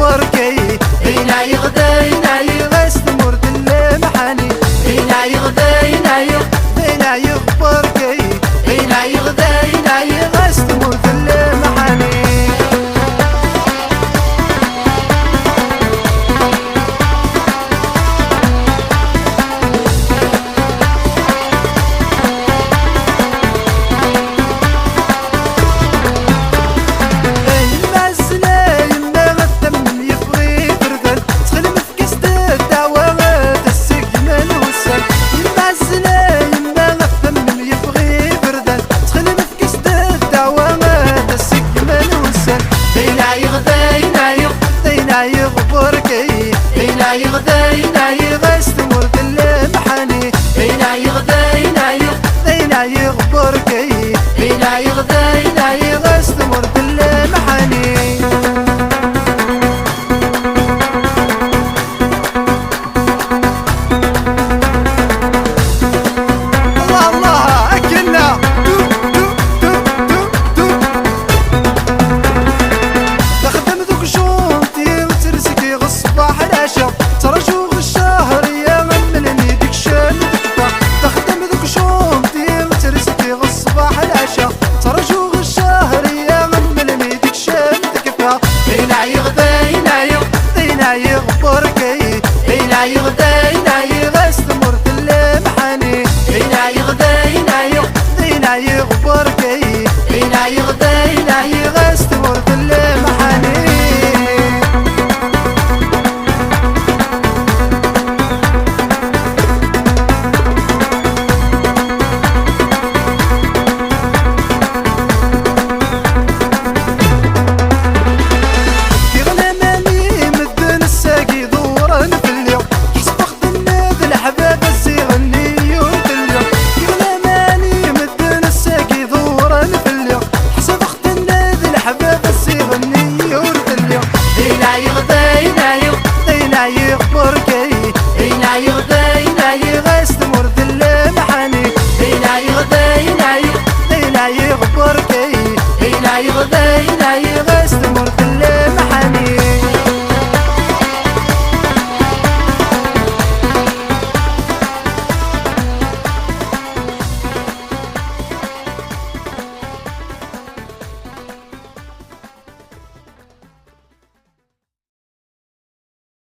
بركي هنا يغدى هنا غستمر دل محاني هنا يغدى هنا يغبركي هنا يغدى هنا غستمر دل محاني يغبركي هنا يغدى هنا غستمر دل محاني هنا يغدى هنا يغبركي هنا يغدى هنا غستمر دل محاني الله الله أكلنا تخدم ذوك شونتي وترسكي غصباح العشا ترى شوق الشهر يا غملني ديك شان دكتا تخدم ذوك شونتي وترسكي غصباح العشا ترى شوق الشهر يا غملني ديك شان دكتا هنا يغدى هنا يغبركي هنا يغدى هنا غستمر دل محاني هنا يغدى هنا يغبركي هنا يغدى هنا غستمر دل محاني يغبركي هنا يغدى هنا غستمر دل محاني هنا يغدى هنا يغبركي هنا يغدى هنا